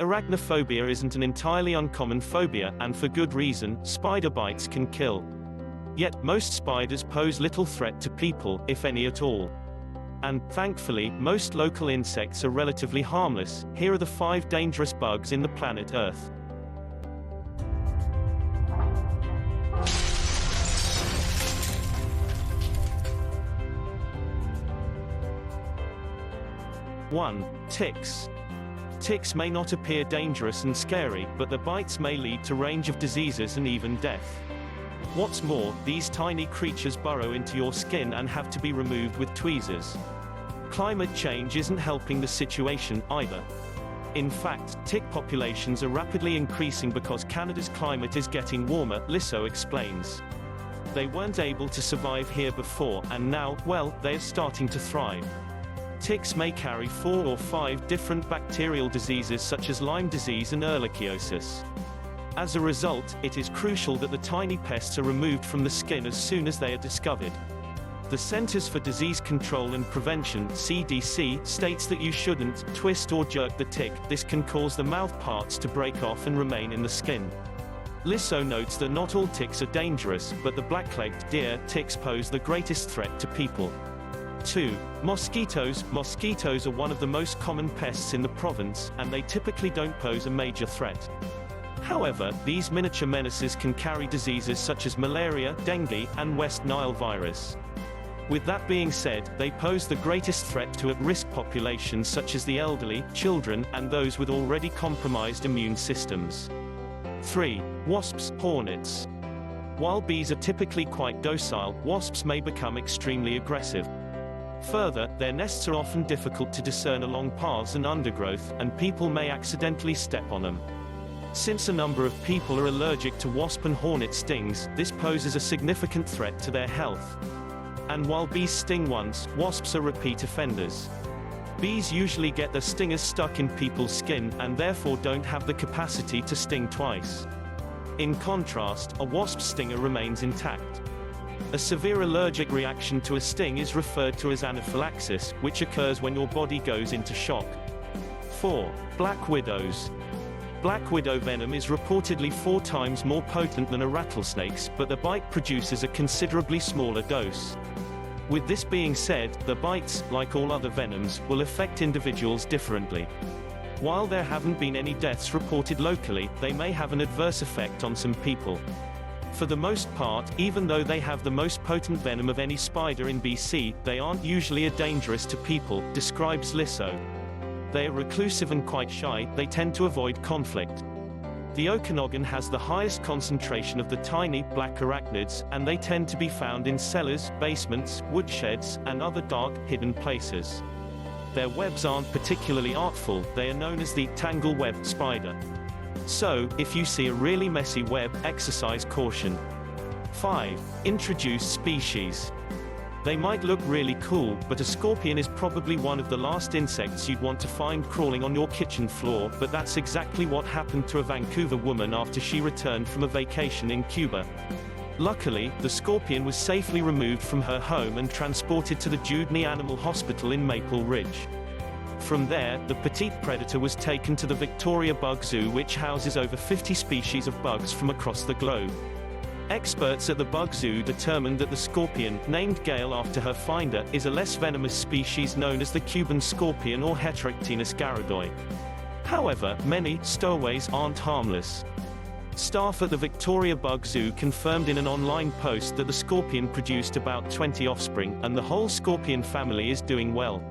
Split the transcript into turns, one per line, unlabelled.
Arachnophobia isn't an entirely uncommon phobia, and for good reason. Spider bites can kill. Yet, most spiders pose little threat to people, if any at all. And, thankfully, most local insects are relatively harmless. Here are the 5 dangerous bugs in the planet Earth. One. Ticks. Ticks may not appear dangerous and scary, but their bites may lead to a range of diseases and even death. What's more, these tiny creatures burrow into your skin and have to be removed with tweezers. Climate change isn't helping the situation, either. In fact, tick populations are rapidly increasing because Canada's climate is getting warmer, Lissow explains. They weren't able to survive here before, and now, well, they are starting to thrive. Ticks may carry 4 or 5 different bacterial diseases such as Lyme disease and ehrlichiosis. As a result, it is crucial that the tiny pests are removed from the skin as soon as they are discovered. The Centers for Disease Control and Prevention (CDC) states that you shouldn't twist or jerk the tick. This can cause the mouth parts to break off and remain in the skin. Lissow notes that not all ticks are dangerous, but the black-legged deer ticks pose the greatest threat to people. 2. Mosquitoes. Mosquitoes are one of the most common pests in the province, and they typically don't pose a major threat. However, these miniature menaces can carry diseases such as malaria, dengue, and West Nile virus. With that being said, they pose the greatest threat to at-risk populations such as the elderly, children, and those with already compromised immune systems. 3. Wasps, hornets. While bees are typically quite docile, wasps may become extremely aggressive. Further, their nests are often difficult to discern along paths and undergrowth, and people may accidentally step on them. Since a number of people are allergic to wasp and hornet stings, this poses a significant threat to their health. And while bees sting once, wasps are repeat offenders. Bees usually get their stingers stuck in people's skin, and therefore don't have the capacity to sting twice. In contrast, a wasp stinger remains intact. A severe allergic reaction to a sting is referred to as anaphylaxis, which occurs when your body goes into shock. 4. Black widows. Black widow venom is reportedly 4 times more potent than a rattlesnake's, but the bite produces a considerably smaller dose. With this being said, the bites, like all other venoms, will affect individuals differently. While there haven't been any deaths reported locally, they may have an adverse effect on some people. For the most part, even though they have the most potent venom of any spider in BC, they aren't usually dangerous to people, describes Lissow. They are reclusive and quite shy, they tend to avoid conflict. The Okanagan has the highest concentration of the tiny, black arachnids, and they tend to be found in cellars, basements, woodsheds, and other dark, hidden places. Their webs aren't particularly artful, they are known as the tangle-webbed spider. So, if you see a really messy web, exercise caution. 5. Introduced species. They might look really cool, but a scorpion is probably one of the last insects you'd want to find crawling on your kitchen floor, but that's exactly what happened to a Vancouver woman after she returned from a vacation in Cuba. Luckily, the scorpion was safely removed from her home and transported to the Dewdney Animal Hospital in Maple Ridge. From there, the petite predator was taken to the Victoria Bug Zoo, which houses over 50 species of bugs from across the globe. Experts at the Bug Zoo determined that the scorpion, named Gail after her finder, is a less venomous species known as the Cuban scorpion or Heteroctinus garridoi. However, many stowaways aren't harmless. Staff at the Victoria Bug Zoo confirmed in an online post that the scorpion produced about 20 offspring, and the whole scorpion family is doing well.